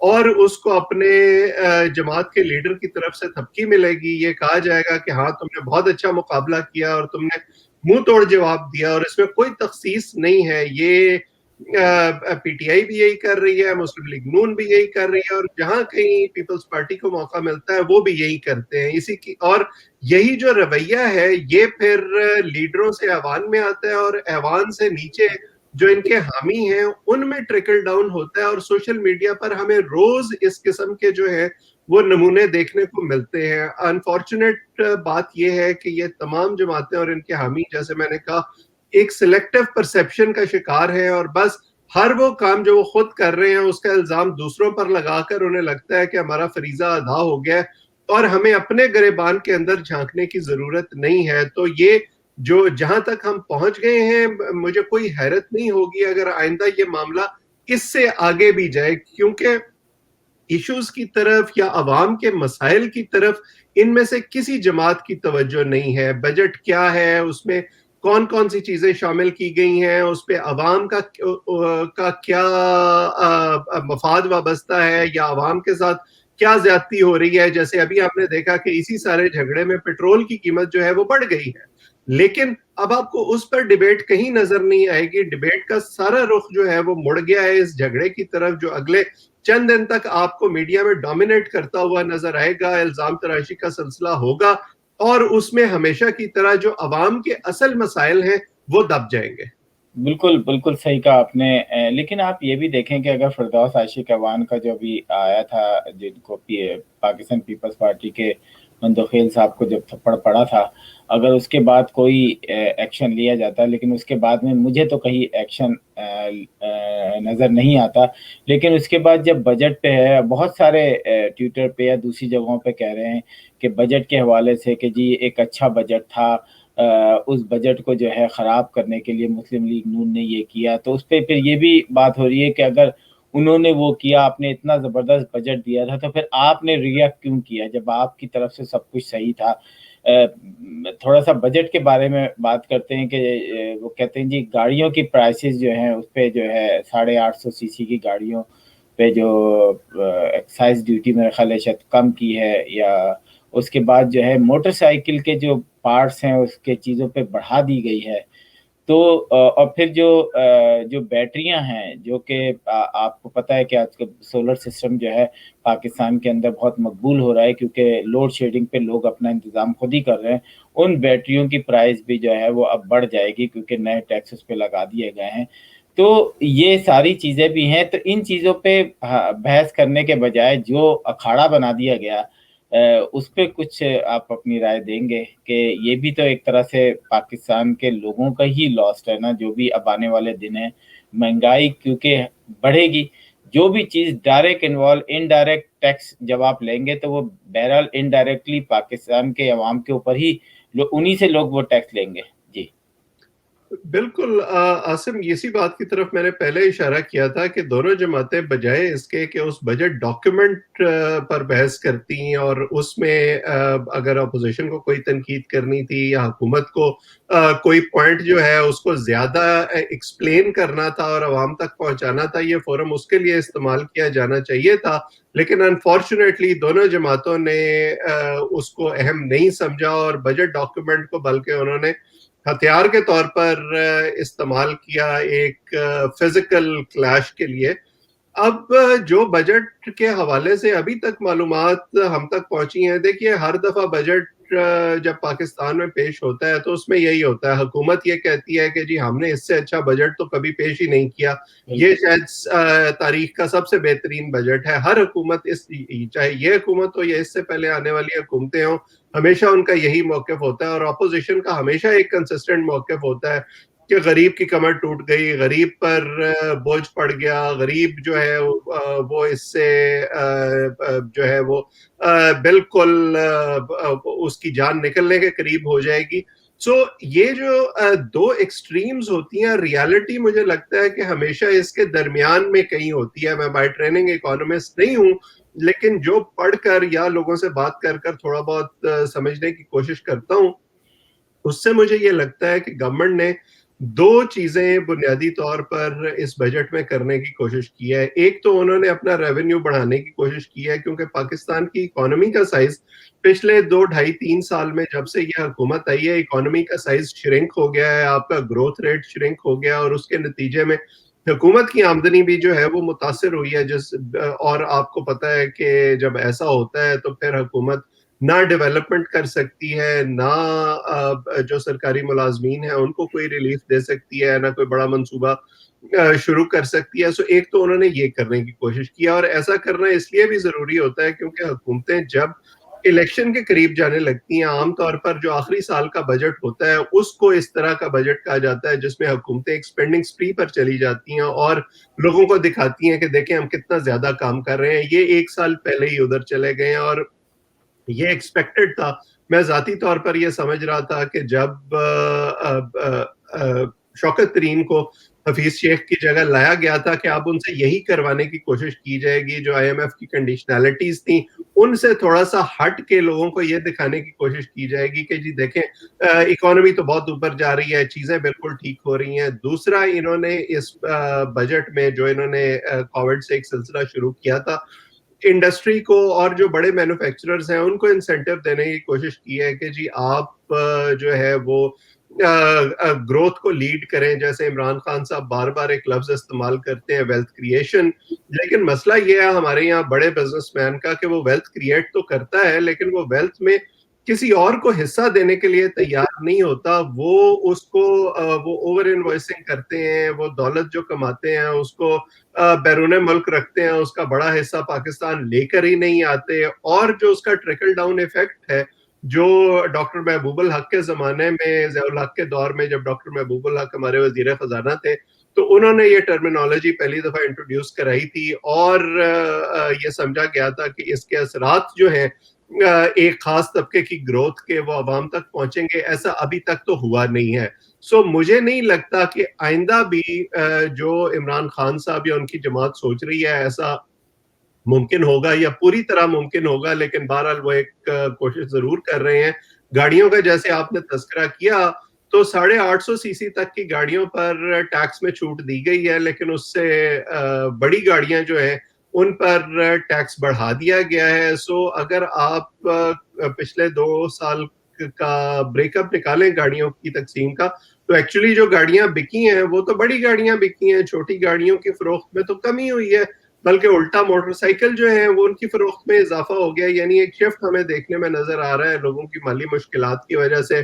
اور اس کو اپنے جماعت کے لیڈر کی طرف سے تھپکی ملے گی, یہ کہا جائے گا کہ ہاں تم نے بہت اچھا مقابلہ کیا اور تم نے منہ توڑ جواب دیا, اور اس میں کوئی تخصیص نہیں ہے. یہ پی ٹی آئی بھی یہی کر رہی ہے, مسلم لیگ نون بھی یہی کر رہی ہے, اور جہاں کہیں پیپلز پارٹی کو موقع ملتا ہے وہ بھی یہی کرتے ہیں. اسی کی اور یہی جو رویہ ہے یہ پھر لیڈروں سے ایوان میں آتا ہے, اور ایوان سے نیچے جو ان کے حامی ہیں ان میں ٹریکل ڈاؤن ہوتا ہے, اور سوشل میڈیا پر ہمیں روز اس قسم کے جو ہے وہ نمونے دیکھنے کو ملتے ہیں. انفارچونیٹ بات یہ ہے کہ یہ تمام جماعتیں اور ان کے حامی, جیسے میں نے کہا, ایک سلیکٹو پرسیپشن کا شکار ہے, اور بس ہر وہ کام جو وہ خود کر رہے ہیں اس کا الزام دوسروں پر لگا کر انہیں لگتا ہے کہ ہمارا فریضہ ادا ہو گیا ہے اور ہمیں اپنے گریبان کے اندر جھانکنے کی ضرورت نہیں ہے. تو یہ جو جہاں تک ہم پہنچ گئے ہیں, مجھے کوئی حیرت نہیں ہوگی اگر آئندہ یہ معاملہ اس سے آگے بھی جائے, کیونکہ ایشوز کی طرف یا عوام کے مسائل کی طرف ان میں سے کسی جماعت کی توجہ نہیں ہے. بجٹ کیا ہے, اس میں کون کون سی چیزیں شامل کی گئی ہیں, اس پہ عوام کا کیا مفاد وابستہ ہے, یا عوام کے ساتھ کیا زیادتی ہو رہی ہے. جیسے ابھی آپ نے دیکھا کہ اسی سارے جھگڑے میں پیٹرول کی قیمت جو ہے وہ بڑھ گئی ہے, لیکن اب آپ کو اس پر ڈیبیٹ کہیں نظر نہیں آئے گی. ڈیبیٹ کا سارا رخ جو ہے وہ مڑ گیا ہے اس جھگڑے کی طرف, جو اگلے چند دن تک آپ کو میڈیا میں ڈومینیٹ کرتا ہوا نظر آئے گا. الزام تراشی کا سلسلہ ہوگا, اور اس میں ہمیشہ کی طرح جو عوام کے اصل مسائل ہیں وہ دب جائیں گے. بالکل بالکل صحیح کہا آپ نے. لیکن آپ یہ بھی دیکھیں کہ اگر فردوس عاشق اعوان کا جو بھی آیا تھا, جن کو پاکستان پیپلز پارٹی کے مندوخیل صاحب کو جب تھپڑ پڑا تھا, اگر اس کے بعد کوئی ایکشن لیا جاتا, لیکن اس کے بعد میں مجھے تو کہیں ایکشن نظر نہیں آتا. لیکن اس کے بعد جب بجٹ پہ ہے, بہت سارے ٹویٹر پہ یا دوسری جگہوں پہ کہہ رہے ہیں کہ بجٹ کے حوالے سے کہ جی ایک اچھا بجٹ تھا, اس بجٹ کو جو ہے خراب کرنے کے لیے مسلم لیگ نون نے یہ کیا. تو اس پہ پھر یہ بھی بات ہو رہی ہے کہ اگر انہوں نے وہ کیا, آپ نے اتنا زبردست بجٹ دیا تھا, تو پھر آپ نے ریئیکٹ کیوں کیا جب آپ کی طرف سے سب کچھ صحیح تھا. تھوڑا سا بجٹ کے بارے میں بات کرتے ہیں کہ وہ کہتے ہیں جی گاڑیوں کی پرائسز جو ہیں اس پہ جو ہے 850 سی سی کی گاڑیوں پہ جو ایکسائز ڈیوٹی میرے خیال ہے شاید کم کی ہے, یا اس کے بعد جو ہے موٹر سائیکل کے جو پارٹس ہیں اس کے چیزوں پہ بڑھا دی گئی ہے. تو اور پھر جو بیٹریاں ہیں, جو کہ آپ کو پتہ ہے کہ آج کل سولر سسٹم جو ہے پاکستان کے اندر بہت مقبول ہو رہا ہے, کیونکہ لوڈ شیڈنگ پہ لوگ اپنا انتظام خود ہی کر رہے ہیں. ان بیٹریوں کی پرائس بھی جو ہے وہ اب بڑھ جائے گی, کیونکہ نئے ٹیکس اس پہ لگا دیے گئے ہیں. تو یہ ساری چیزیں بھی ہیں. تو ان چیزوں پہ بحث کرنے کے بجائے جو اکھاڑا بنا دیا گیا, اس پہ کچھ آپ اپنی رائے دیں گے کہ یہ بھی تو ایک طرح سے پاکستان کے لوگوں کا ہی لاسٹ ہے نا, جو بھی اب آنے والے دن ہیں مہنگائی کیونکہ بڑھے گی, جو بھی چیز ڈائریکٹ انوالو انڈائریکٹ ٹیکس جب آپ لیں گے تو وہ بہرحال انڈائریکٹلی پاکستان کے عوام کے اوپر ہی انہی سے لوگ وہ ٹیکس لیں گے. جی بالکل عاصم, اسی بات کی طرف میں نے پہلے اشارہ کیا تھا کہ دونوں جماعتیں بجائے اس کے کہ اس بجٹ ڈاکیومنٹ پر بحث کرتی اور اس میں اگر اپوزیشن کو کوئی تنقید کرنی تھی یا حکومت کو کوئی پوائنٹ جو ہے اس کو زیادہ ایکسپلین کرنا تھا اور عوام تک پہنچانا تھا, یہ فورم اس کے لیے استعمال کیا جانا چاہیے تھا. لیکن انفارچونیٹلی دونوں جماعتوں نے اس کو اہم نہیں سمجھا, اور بجٹ ڈاکیومنٹ کو بلکہ انہوں نے ہتھیار کے طور پر استعمال کیا ایک فزیکل کلیش کے لیے. اب جو بجٹ کے حوالے سے ابھی تک معلومات ہم تک پہنچی ہیں, دیکھیے ہر دفعہ بجٹ جب پاکستان میں پیش ہوتا ہے تو اس میں یہی ہوتا ہے, حکومت یہ کہتی ہے کہ جی ہم نے اس سے اچھا بجٹ تو کبھی پیش ہی نہیں کیا, یہ شاید تاریخ کا سب سے بہترین بجٹ ہے. ہر حکومت چاہے یہ حکومت ہو یا اس سے پہلے آنے والی حکومتیں ہوں, ہمیشہ ان کا یہی موقف ہوتا ہے. اور اپوزیشن کا ہمیشہ ایک کنسسٹنٹ موقف ہوتا ہے کہ غریب کی کمر ٹوٹ گئی, غریب پر بوجھ پڑ گیا, غریب جو ہے وہ اس سے جو ہے وہ بالکل اس کی جان نکلنے کے قریب ہو جائے گی. سو یہ جو دو ایکسٹریمز ہوتی ہیں, ریالٹی مجھے لگتا ہے کہ ہمیشہ اس کے درمیان میں کہیں ہوتی ہے. میں بائی ٹریننگ اکانومسٹ نہیں ہوں, لیکن جو پڑھ کر یا لوگوں سے بات کر کر تھوڑا بہت سمجھنے کی کوشش کرتا ہوں, اس سے مجھے یہ لگتا ہے کہ گورنمنٹ نے دو چیزیں بنیادی طور پر اس بجٹ میں کرنے کی کوشش کی ہے. ایک تو انہوں نے اپنا ریونیو بڑھانے کی کوشش کی ہے کیونکہ پاکستان کی اکانومی کا سائز پچھلے 2 ڈھائی 3 سال میں جب سے یہ حکومت آئی ہے اکانومی کا سائز شرنک ہو گیا ہے, آپ کا گروتھ ریٹ شرنک ہو گیا, اور اس کے نتیجے میں حکومت کی آمدنی بھی جو ہے وہ متاثر ہوئی ہے. اور آپ کو پتا ہے کہ جب ایسا ہوتا ہے تو پھر حکومت نہ ڈیولپمنٹ کر سکتی ہے, نہ جو سرکاری ملازمین ہیں ان کو کوئی ریلیف دے سکتی ہے, نہ کوئی بڑا منصوبہ شروع کر سکتی ہے. سو ایک تو انہوں نے یہ کرنے کی کوشش کی, اور ایسا کرنا اس لیے بھی ضروری ہوتا ہے کیونکہ حکومتیں جب الیکشن کے قریب جانے لگتی ہیں, عام طور پر جو آخری سال کا بجٹ ہوتا ہے اس کو اس طرح کا بجٹ کہا جاتا ہے جس میں حکومتیں ایک سپینڈنگ سپری پر چلی جاتی ہیں اور لوگوں کو دکھاتی ہیں کہ دیکھیں ہم کتنا زیادہ کام کر رہے ہیں. یہ ایک سال پہلے ہی ادھر چلے گئے ہیں, اور یہ ایکسپیکٹڈ تھا. میں ذاتی طور پر یہ سمجھ رہا تھا کہ جب شوکت ترین کو حفیظ شیخ کی جگہ لایا گیا تھا کہ اب ان سے یہی کروانے کی کوشش کی جائے گی, جو آئی ایم ایف کی کنڈیشنلٹیز تھیں ان سے تھوڑا سا ہٹ کے لوگوں کو یہ دکھانے کی کوشش کی جائے گی کہ جی دیکھیں اکانومی تو بہت اوپر جا رہی ہے, چیزیں بالکل ٹھیک ہو رہی ہیں. دوسرا, انہوں نے اس بجٹ میں جو انہوں نے کووڈ سے ایک سلسلہ شروع کیا تھا, انڈسٹری کو اور جو بڑے مینوفیکچررز ہیں ان کو انسینٹیو دینے کی کوشش کی ہے کہ جی آپ جو ہے وہ گروتھ کو لیڈ کریں. جیسے عمران خان صاحب بار بار ایک لفظ استعمال کرتے ہیں ویلتھ کریشن, لیکن مسئلہ یہ ہے ہمارے یہاں بڑے بزنس مین کا کہ وہ ویلتھ کریٹ تو کرتا ہے لیکن وہ ویلتھ میں کسی اور کو حصہ دینے کے لیے تیار نہیں ہوتا. وہ اس کو وہ اوور انوائسنگ کرتے ہیں, وہ دولت جو کماتے ہیں اس کو بیرون ملک رکھتے ہیں, اس کا بڑا حصہ پاکستان لے کر ہی نہیں آتے, اور جو اس کا ٹریکل ڈاؤن ایفیکٹ ہے جو ڈاکٹر محبوب الحق کے زمانے میں, ضیاء الحق کے دور میں جب ڈاکٹر محبوب الحق ہمارے وزیر خزانہ تھے تو انہوں نے یہ ٹرمینالوجی پہلی دفعہ انٹروڈیوس کرائی تھی, اور یہ سمجھا گیا تھا کہ اس کے اثرات جو ہیں ایک خاص طبقے کی گروتھ کے وہ عوام تک پہنچیں گے. ایسا ابھی تک تو ہوا نہیں ہے. سو مجھے نہیں لگتا کہ آئندہ بھی جو عمران خان صاحب یا ان کی جماعت سوچ رہی ہے ایسا ممکن ہوگا یا پوری طرح ممکن ہوگا, لیکن بہرحال وہ ایک کوشش ضرور کر رہے ہیں. گاڑیوں کا جیسے آپ نے تذکرہ کیا تو 850 سی سی تک کی گاڑیوں پر ٹیکس میں چھوٹ دی گئی ہے, لیکن اس سے بڑی گاڑیاں جو ہیں ان پر ٹیکس بڑھا دیا گیا ہے. سو اگر آپ پچھلے 2 سال کا بریک اپ نکالیں گاڑیوں کی تقسیم کا تو ایکچولی جو گاڑیاں بکی ہیں وہ تو بڑی گاڑیاں بکی ہیں, چھوٹی گاڑیوں کی فروخت میں تو کمی ہوئی ہے, بلکہ الٹا موٹر سائیکل جو ہیں وہ ان کی فروخت میں اضافہ ہو گیا. یعنی ایک شفٹ ہمیں دیکھنے میں نظر آ رہا ہے لوگوں کی مالی مشکلات کی وجہ سے.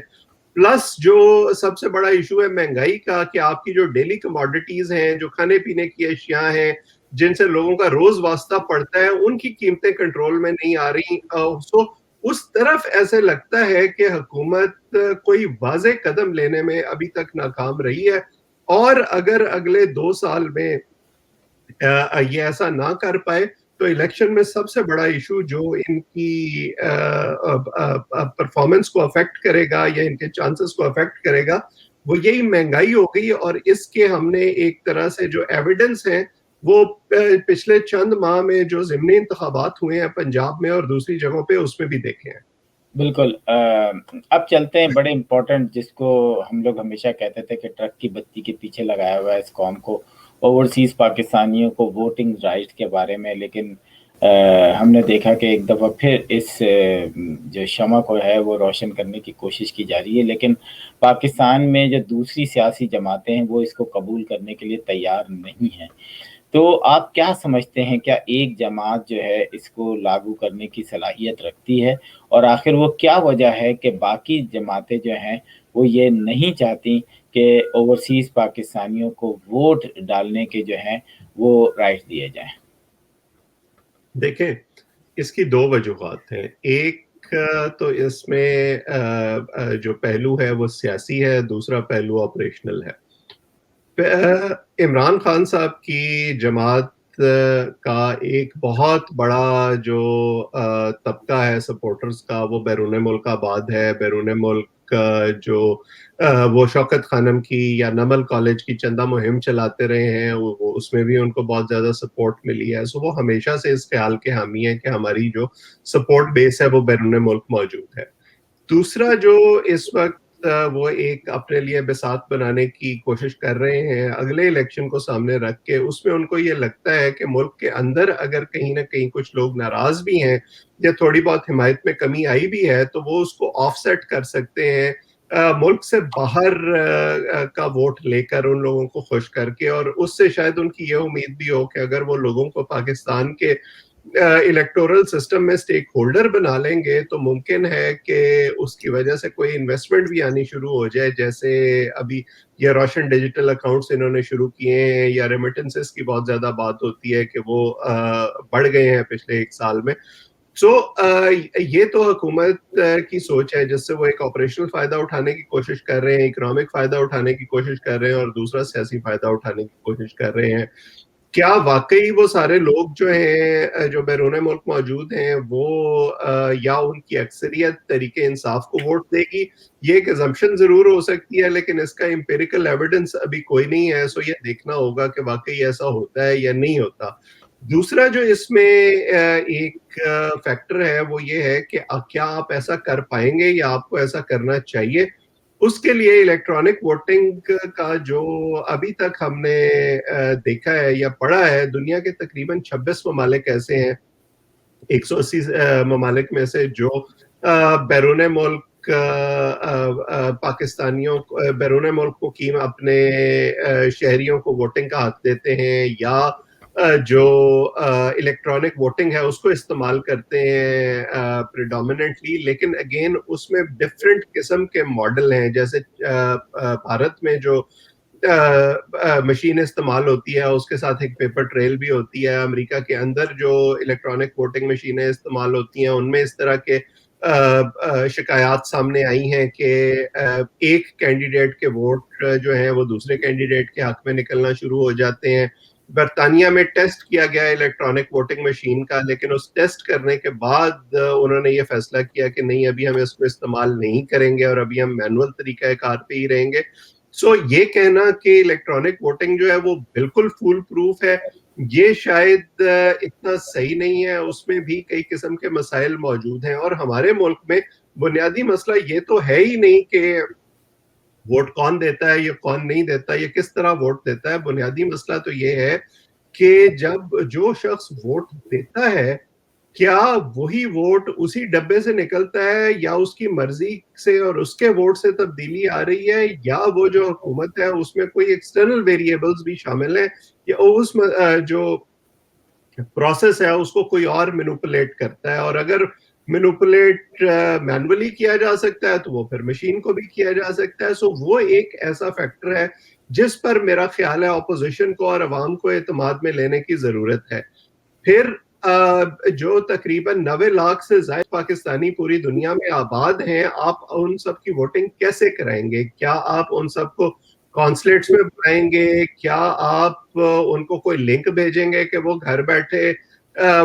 پلس جو سب سے بڑا ایشو ہے مہنگائی کا, کہ آپ کی جو ڈیلی کموڈیٹیز ہیں, جو کھانے پینے کی اشیاء ہیں جن سے لوگوں کا روز واسطہ پڑتا ہے, ان کی قیمتیں کنٹرول میں نہیں آ رہی. سو اس طرف ایسے لگتا ہے کہ حکومت کوئی واضح قدم لینے میں ابھی تک ناکام رہی ہے, اور اگر اگلے 2 سال میں یہ ایسا نہ کر پائے تو الیکشن میں سب سے بڑا ایشو جو ان کی پرفارمنس کو افیکٹ کرے گا یا ان کے چانسز کو افیکٹ کرے گا وہ یہی مہنگائی ہوگی. اور اس کے ہم نے ایک طرح سے جو ایویڈنس ہیں وہ پچھلے چند ماہ میں جو ضمنی انتخابات ہوئے ہیں پنجاب میں اور دوسری جگہوں پہ اس میں بھی دیکھے ہیں. بالکل. اب چلتے ہیں بڑے امپورٹنٹ, جس کو ہم لوگ ہمیشہ کہتے تھے کہ ٹرک کی بتی کے پیچھے لگایا ہوا ہے اس قوم کو, اوورسیز پاکستانیوں کو ووٹنگ رائٹ کے بارے میں. لیکن ہم نے دیکھا کہ ایک دفعہ پھر اس جو شمع کو ہے وہ روشن کرنے کی کوشش کی جا رہی ہے, لیکن پاکستان میں جو دوسری سیاسی جماعتیں ہیں وہ اس کو قبول کرنے کے لیے تیار نہیں ہیں. تو آپ کیا سمجھتے ہیں, کیا ایک جماعت جو ہے اس کو لاگو کرنے کی صلاحیت رکھتی ہے, اور آخر وہ کیا وجہ ہے کہ باقی جماعتیں جو ہیں وہ یہ نہیں چاہتی کہ اوورسیز پاکستانیوں کو ووٹ ڈالنے کے جو ہیں وہ رائٹ دیے جائیں؟ دیکھیں اس کی 2 وجوہات ہیں. ایک تو اس میں جو پہلو ہے وہ سیاسی ہے, دوسرا پہلو آپریشنل ہے. عمران خان صاحب کی جماعت کا ایک بہت بڑا جو طبقہ ہے سپورٹرز کا وہ بیرون ملک آباد ہے. بیرون ملک جو وہ شوکت خانم کی یا نمل کالج کی چندہ مہم چلاتے رہے ہیں, اس میں بھی ان کو بہت زیادہ سپورٹ ملی ہے. سو وہ ہمیشہ سے اس خیال کے حامی ہیں کہ ہماری جو سپورٹ بیس ہے وہ بیرون ملک موجود ہے. دوسرا جو اس وقت وہ ایک اپنے لیے بساط بنانے کی کوشش کر رہے ہیں اگلے الیکشن کو سامنے رکھ کے. اس میں ان کو یہ لگتا ہے کہ ملک کے اندر اگر کہیں نہ کہیں کچھ لوگ ناراض بھی ہیں یا تھوڑی بہت حمایت میں کمی آئی بھی ہے تو وہ اس کو آف سیٹ کر سکتے ہیں ملک سے باہر کا ووٹ لے کر ان لوگوں کو خوش کر کے. اور اس سے شاید ان کی یہ امید بھی ہو کہ اگر وہ لوگوں کو پاکستان کے الیکٹورل سسٹم میں سٹیک ہولڈر بنا لیں گے تو ممکن ہے کہ اس کی وجہ سے کوئی انویسٹمنٹ بھی آنی شروع ہو جائے, جیسے ابھی یہ روشن ڈیجیٹل اکاؤنٹس انہوں نے شروع کیے ہیں, یا ریمیٹنسز کی بہت زیادہ بات ہوتی ہے کہ وہ بڑھ گئے ہیں پچھلے 1 سال میں. سو یہ تو حکومت کی سوچ ہے جس سے وہ ایک آپریشنل فائدہ اٹھانے کی کوشش کر رہے ہیں, اکنامک فائدہ اٹھانے کی کوشش کر رہے ہیں, اور دوسرا سیاسی فائدہ اٹھانے کی کوشش کر رہے ہیں. کیا واقعی وہ سارے لوگ جو ہیں جو بیرون ملک موجود ہیں وہ یا ان کی اکثریت تحریک انصاف کو ووٹ دے گی؟ یہ ایک assumption ضرور ہو سکتی ہے, لیکن اس کا امپیریکل ایویڈنس ابھی کوئی نہیں ہے. سو یہ دیکھنا ہوگا کہ واقعی ایسا ہوتا ہے یا نہیں ہوتا. دوسرا جو اس میں ایک فیکٹر ہے وہ یہ ہے کہ کیا آپ ایسا کر پائیں گے یا آپ کو ایسا کرنا چاہیے. اس کے لیے الیکٹرانک ووٹنگ کا جو ابھی تک ہم نے دیکھا ہے یا پڑھا ہے, دنیا کے تقریباً 26 ممالک ایسے ہیں 180 ممالک میں سے جو بیرون ملک پاکستانیوں بیرون ملک مقیم اپنے شہریوں کو ووٹنگ کا حق دیتے ہیں یا جو الیکٹرانک ووٹنگ ہے اس کو استعمال کرتے ہیں پریڈومیننٹلی. لیکن اگین اس میں ڈفرینٹ قسم کے ماڈل ہیں, جیسے بھارت میں جو مشین استعمال ہوتی ہے اس کے ساتھ ایک پیپر ٹریل بھی ہوتی ہے. امریکہ کے اندر جو الیکٹرانک ووٹنگ مشینیں استعمال ہوتی ہیں ان میں اس طرح کے شکایات سامنے آئی ہیں کہ ایک کینڈیڈیٹ کے ووٹ جو ہیں وہ دوسرے کینڈیڈیٹ کے حق میں نکلنا شروع ہو جاتے ہیں. برطانیہ میں ٹیسٹ کیا گیا الیکٹرانک ووٹنگ مشین کا, لیکن اس ٹیسٹ کرنے کے بعد انہوں نے یہ فیصلہ کیا کہ نہیں, ابھی ہم اس کو استعمال نہیں کریں گے اور ابھی ہم مینول طریقہ کار پہ ہی رہیں گے. سو یہ کہنا کہ الیکٹرانک ووٹنگ جو ہے وہ بالکل فول پروف ہے, یہ شاید اتنا صحیح نہیں ہے. اس میں بھی کئی قسم کے مسائل موجود ہیں, اور ہمارے ملک میں بنیادی مسئلہ یہ تو ہے ہی نہیں کہ ووٹ کون دیتا ہے یا کون نہیں دیتا, یا کس طرح ووٹ دیتا ہے. بنیادی مسئلہ تو یہ ہے کہ جب جو شخص ووٹ دیتا ہے کیا وہی ووٹ اسی ڈبے سے نکلتا ہے یا اس کی مرضی سے اور اس کے ووٹ سے تبدیلی آ رہی ہے, یا وہ جو حکومت ہے اس میں کوئی ایکسٹرنل ویریبلز بھی شامل ہیں, یا اس جو پروسیس ہے اس کو کوئی اور مینوپولیٹ کرتا ہے. اور اگر مینوپولیٹ مینولی کیا جا سکتا ہے تو وہ پھر مشین کو بھی کیا جا سکتا ہے. سو وہ ایک ایسا فیکٹر ہے جس پر میرا خیال ہے اپوزیشن کو اور عوام کو اعتماد میں لینے کی ضرورت ہے. پھر جو تقریباً 90 لاکھ سے زائد پاکستانی پوری دنیا میں آباد ہیں, آپ ان سب کی ووٹنگ کیسے کرائیں گے؟ کیا آپ ان سب کو کانسلیٹس میں بلائیں گے؟ کیا آپ ان کو کوئی لنک بھیجیں گے کہ وہ گھر بیٹھے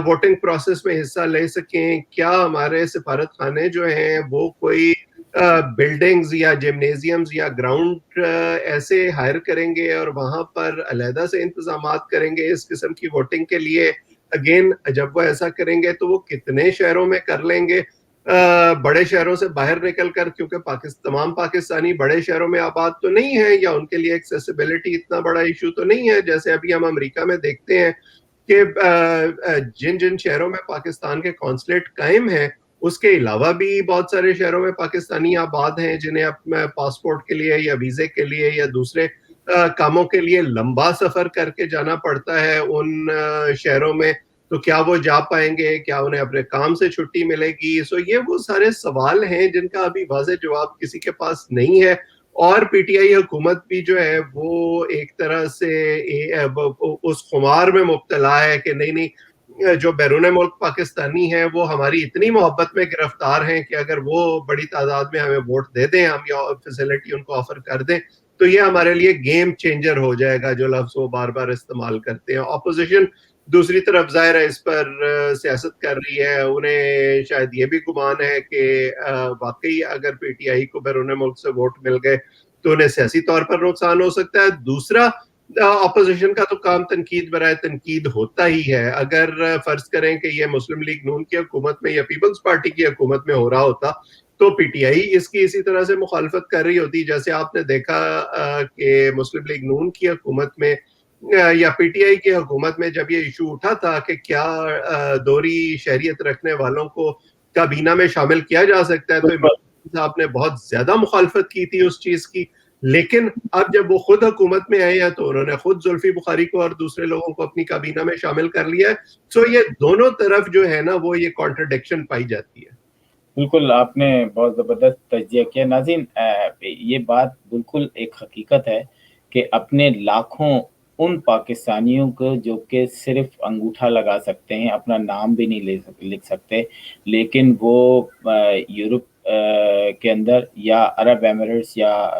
ووٹنگ پروسیس میں حصہ لے سکیں؟ کیا ہمارے سفارت خانے جو ہیں وہ کوئی بلڈنگز یا جمنیزیمز یا گراؤنڈ ایسے ہائر کریں گے اور وہاں پر علیحدہ سے انتظامات کریں گے اس قسم کی ووٹنگ کے لیے؟ اگین جب وہ ایسا کریں گے تو وہ کتنے شہروں میں کر لیں گے؟ بڑے شہروں سے باہر نکل کر, کیونکہ تمام پاکستانی بڑے شہروں میں آباد تو نہیں ہے, یا ان کے لیے ایکسیسیبلٹی اتنا بڑا ایشو تو نہیں ہے جیسے ابھی ہم امریکہ میں دیکھتے ہیں کہ جن جن شہروں میں پاکستان کے قونصلیٹ قائم ہیں اس کے علاوہ بھی بہت سارے شہروں میں پاکستانی آباد ہیں جنہیں اپنے پاسپورٹ کے لیے یا ویزے کے لیے یا دوسرے کاموں کے لیے لمبا سفر کر کے جانا پڑتا ہے ان شہروں میں. تو کیا وہ جا پائیں گے؟ کیا انہیں اپنے کام سے چھٹی ملے گی؟ سو یہ وہ سارے سوال ہیں جن کا ابھی واضح جواب کسی کے پاس نہیں ہے. اور پی ٹی آئی حکومت بھی جو ہے وہ ایک طرح سے اس خمار میں مبتلا ہے کہ نہیں جو بیرون ملک پاکستانی ہیں وہ ہماری اتنی محبت میں گرفتار ہیں کہ اگر وہ بڑی تعداد میں ہمیں ووٹ دے دیں, ہم یہ فیسلٹی ان کو آفر کر دیں تو یہ ہمارے لیے گیم چینجر ہو جائے گا, جو لفظ وہ بار بار استعمال کرتے ہیں. اپوزیشن دوسری طرف ظاہر ہے اس پر سیاست کر رہی ہے, انہیں شاید یہ بھی گمان ہے کہ واقعی اگر پی ٹی آئی کو بیرون ملک سے ووٹ مل گئے تو انہیں سیاسی طور پر نقصان ہو سکتا ہے. دوسرا اپوزیشن کا تو کام تنقید برائے تنقید ہوتا ہی ہے. اگر فرض کریں کہ یہ مسلم لیگ نون کی حکومت میں یا پیپلز پارٹی کی حکومت میں ہو رہا ہوتا تو پی ٹی آئی اس کی اسی طرح سے مخالفت کر رہی ہوتی. جیسے آپ نے دیکھا کہ مسلم لیگ نون کی حکومت میں یا پی ٹی آئی کی حکومت میں جب یہ ایشو اٹھا تھا کہ کیا دوہری شہریت رکھنے والوں کو کابینہ میں شامل کیا جا سکتا ہے, تو عمران صاحب نے بہت زیادہ مخالفت کی تھی اس چیز کی. لیکن اب جب وہ خود حکومت میں آئے ہیں تو انہوں نے خود زلفی بخاری کو اور دوسرے لوگوں کو اپنی کابینہ میں شامل کر لیا ہے. سو یہ دونوں طرف جو ہے نا وہ یہ کانٹرڈکشن پائی جاتی ہے. بالکل آپ نے بہت زبردست تجزیہ کیا. ناظرین یہ بات بالکل ایک حقیقت ہے کہ اپنے لاکھوں ان پاکستانیوں کو جو کہ صرف انگوٹھا لگا سکتے ہیں, اپنا نام بھی نہیں لکھ سکتے, لیکن وہ یورپ کے اندر یا عرب ایمریٹس یا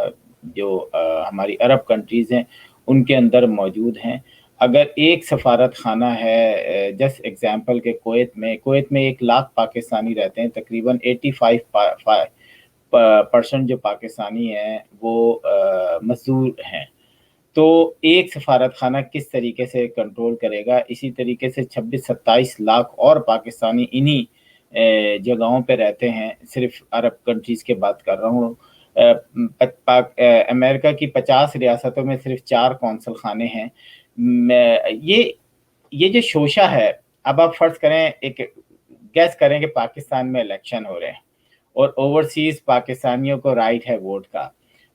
جو ہماری عرب کنٹریز ہیں ان کے اندر موجود ہیں. اگر ایک سفارت خانہ ہے, جسٹ ایگزامپل کہ کویت میں 1,00,000 پاکستانی رہتے ہیں, تقریباً 85% جو pاکستانی ہیں وہ مزدور ہیں. تو ایک سفارت خانہ کس طریقے سے کنٹرول کرے گا؟ اسی طریقے سے 26-27 لاکھ اور پاکستانی انہی جگہوں پہ رہتے ہیں. صرف عرب کنٹریز کے بات کر رہا ہوں. امریکہ کی 50 ریاستوں میں صرف 4 قونصل خانے ہیں. یہ جو شوشہ ہے, اب آپ فرض کریں, ایک گیس کریں کہ پاکستان میں الیکشن ہو رہے ہیں اور اوورسیز پاکستانیوں کو رائٹ ہے ووٹ کا,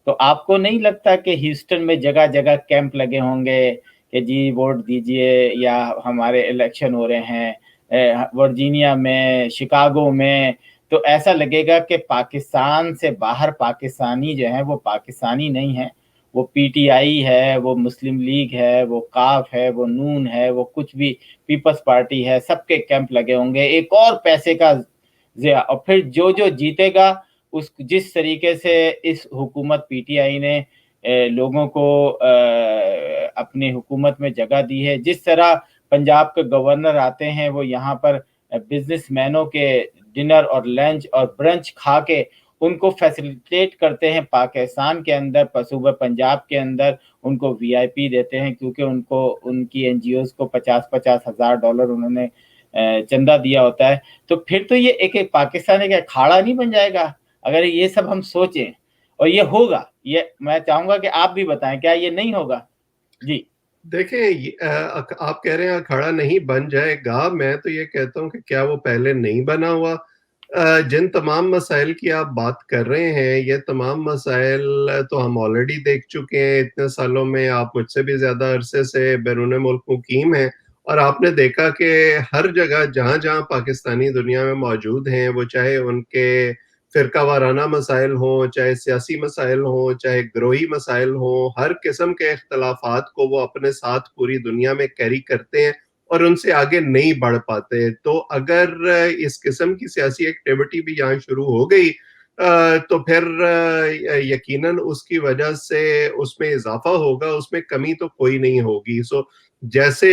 تو آپ کو نہیں لگتا کہ ہیوسٹن میں جگہ جگہ کیمپ لگے ہوں گے کہ جی ووٹ دیجئے, یا ہمارے الیکشن ہو رہے ہیں ورجینیا میں, شکاگو میں, تو ایسا لگے گا کہ پاکستان سے باہر پاکستانی جو ہیں وہ پاکستانی نہیں ہیں, وہ پی ٹی آئی ہے, وہ مسلم لیگ ہے, وہ کاف ہے, وہ نون ہے, وہ کچھ بھی پیپلز پارٹی ہے, سب کے کیمپ لگے ہوں گے ایک اور پیسے کا ضیاع. اور پھر جو جیتے گا اس جس طریقے سے اس حکومت پی ٹی آئی نے لوگوں کو اپنی حکومت میں جگہ دی ہے, جس طرح پنجاب کے گورنر آتے ہیں وہ یہاں پر بزنس مینوں کے ڈنر اور لنچ اور برنچ کھا کے ان کو فیسیلیٹیٹ کرتے ہیں پاکستان کے اندر, صوبہ پنجاب کے اندر ان کو وی آئی پی دیتے ہیں کیونکہ ان کو ان کی این جی اوز کو $50,000 انہوں نے چندہ دیا ہوتا ہے. تو پھر تو یہ ایک پاکستان ایک اکھاڑا نہیں بن جائے گا اگر یہ سب ہم سوچیں, اور یہ ہوگا. یہ میں چاہوں گا کہ آپ بھی بتائیں کیا یہ نہیں ہوگا؟ جی دیکھیں آپ کہہ رہے ہیں اکھاڑا نہیں بن جائے گا, میں تو یہ کہتا ہوں کہ کیا وہ پہلے نہیں بنا ہوا؟ جن تمام مسائل کی آپ بات کر رہے ہیں یہ تمام مسائل تو ہم آلریڈی دیکھ چکے ہیں اتنے سالوں میں. آپ مجھ سے بھی زیادہ عرصے سے بیرون ملک مقیم ہیں اور آپ نے دیکھا کہ ہر جگہ جہاں جہاں پاکستانی دنیا میں موجود ہیں, وہ چاہے ان کے فرقہ وارانہ مسائل ہوں, چاہے سیاسی مسائل ہوں, چاہے گروہی مسائل ہوں, ہر قسم کے اختلافات کو وہ اپنے ساتھ پوری دنیا میں کیری کرتے ہیں اور ان سے آگے نہیں بڑھ پاتے. تو اگر اس قسم کی سیاسی ایکٹیویٹی بھی یہاں شروع ہو گئی تو پھر یقیناً اس کی وجہ سے اس میں اضافہ ہوگا, اس میں کمی تو کوئی نہیں ہوگی. سو جیسے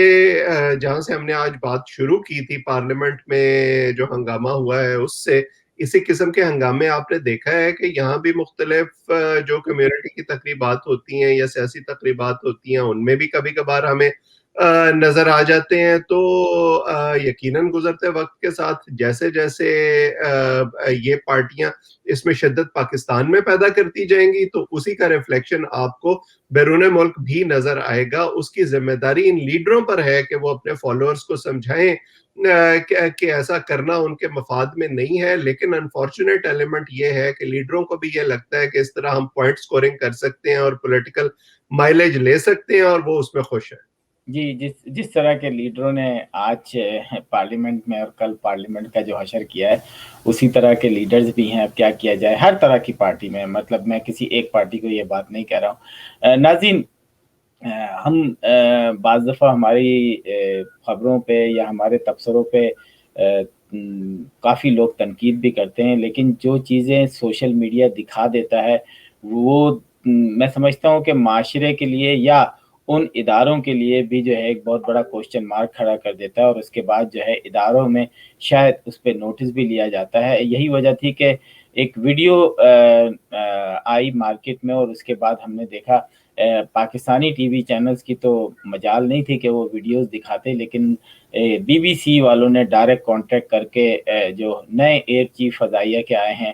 جہاں سے ہم نے آج بات شروع کی تھی پارلیمنٹ میں جو ہنگامہ ہوا ہے, اس سے اسی قسم کے ہنگامے آپ نے دیکھا ہے کہ یہاں بھی مختلف جو کمیونٹی کی تقریبات ہوتی ہیں یا سیاسی تقریبات ہوتی ہیں ان میں بھی کبھی کبھار ہمیں نظر آ جاتے ہیں. تو یقیناً گزرتے وقت کے ساتھ جیسے جیسے یہ پارٹیاں اس میں شدت پاکستان میں پیدا کرتی جائیں گی تو اسی کا ریفلیکشن آپ کو بیرون ملک بھی نظر آئے گا. اس کی ذمہ داری ان لیڈروں پر ہے کہ وہ اپنے فالوورز کو سمجھائیں کہ ایسا کرنا ان کے مفاد میں نہیں ہے. لیکن انفارچونیٹ ایلیمنٹ یہ ہے کہ لیڈروں کو بھی یہ لگتا ہے کہ اس طرح ہم پوائنٹ سکورنگ کر سکتے ہیں اور پولیٹیکل مائلیج لے سکتے ہیں اور وہ اس میں خوش ہیں. جی جس طرح کے لیڈروں نے آج پارلیمنٹ میں اور کل پارلیمنٹ کا جو حشر کیا ہے اسی طرح کے لیڈرز بھی ہیں. اب کیا کیا جائے, ہر طرح کی پارٹی میں, مطلب میں کسی ایک پارٹی کو یہ بات نہیں کہہ رہا ہوں. ناظرین ہم بعض دفعہ ہماری خبروں پہ یا ہمارے تبصروں پہ کافی لوگ تنقید بھی کرتے ہیں, لیکن جو چیزیں سوشل میڈیا دکھا دیتا ہے وہ میں سمجھتا ہوں کہ معاشرے کے لیے یا ان اداروں کے لیے بھی جو ہے ایک بہت بڑا کوشچن مارک کھڑا کر دیتا ہے, اور اس کے بعد جو ہے اداروں میں شاید اس پہ نوٹس بھی لیا جاتا ہے. یہی وجہ تھی کہ ایک ویڈیو آئی مارکیٹ میں اور اس کے بعد ہم نے دیکھا پاکستانی ٹی وی چینلز کی تو مجال نہیں تھی کہ وہ ویڈیوز دکھاتے, لیکن بی بی سی والوں نے ڈائریکٹ کانٹیکٹ کر کے جو نئے ایئر چیف فضائیہ کے آئے ہیں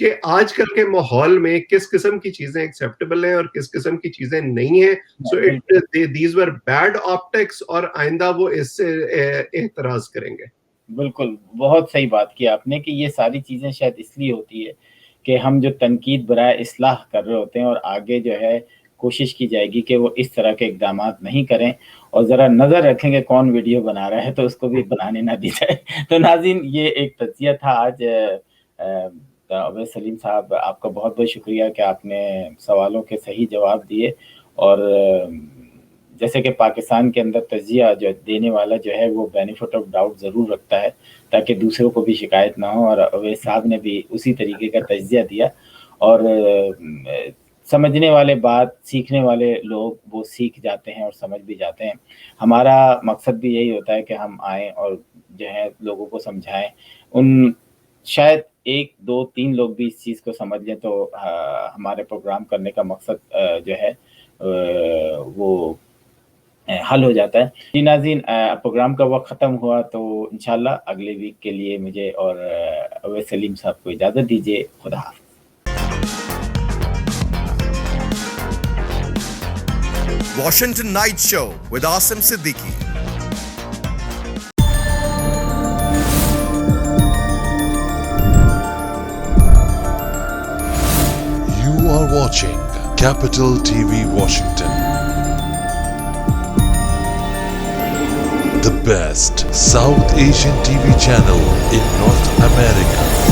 کہ آج کل کے ماحول میں کس قسم کی چیزیں ایکسیپٹیبل ہیں اور کس قسم کی چیزیں نہیں ہیں. So these were bad optics اور آئندہ وہ اس سے اعتراض کریں گے. بالکل بہت صحیح بات کی آپ نے کہ یہ ساری چیزیں شاید اس لیے ہوتی ہے کہ ہم جو تنقید برائے اصلاح کر رہے ہوتے ہیں اور آگے جو ہے کوشش کی جائے گی کہ وہ اس طرح کے اقدامات نہیں کریں اور ذرا نظر رکھیں کہ کون ویڈیو بنا رہا ہے تو اس کو بھی بنانے نہ دی جائے. تو ناظرین یہ ایک تجزیہ تھا آج. اویس سلیم صاحب آپ کا بہت بہت شکریہ کہ آپ نے سوالوں کے صحیح جواب دیے اور جیسے کہ پاکستان کے اندر تجزیہ جو دینے والا جو ہے وہ بینیفٹ آف ڈاؤٹ ضرور رکھتا ہے تاکہ دوسروں کو بھی شکایت نہ ہو, اور اویس صاحب نے بھی اسی طریقے کا تجزیہ دیا اور سمجھنے والے بات سیکھنے والے لوگ وہ سیکھ جاتے ہیں اور سمجھ بھی جاتے ہیں. ہمارا مقصد بھی یہی ہوتا ہے کہ ہم آئیں اور جو ہے لوگوں کو سمجھائیں. ان شاید 1 2 3 لوگ بھی اس چیز کو سمجھ لیں تو ہمارے پروگرام کرنے کا مقصد جو ہے وہ حل ہو جاتا ہے. جی ناظرین پروگرام کا وقت ختم ہوا تو انشاءاللہ اگلے ویک کے لیے مجھے اور اویس سلیم صاحب کو اجازت دیجیے. خدا حافظ. Washington Night Show with Asim Siddiqui. You are watching Capital TV Washington. The best South Asian TV channel in North America.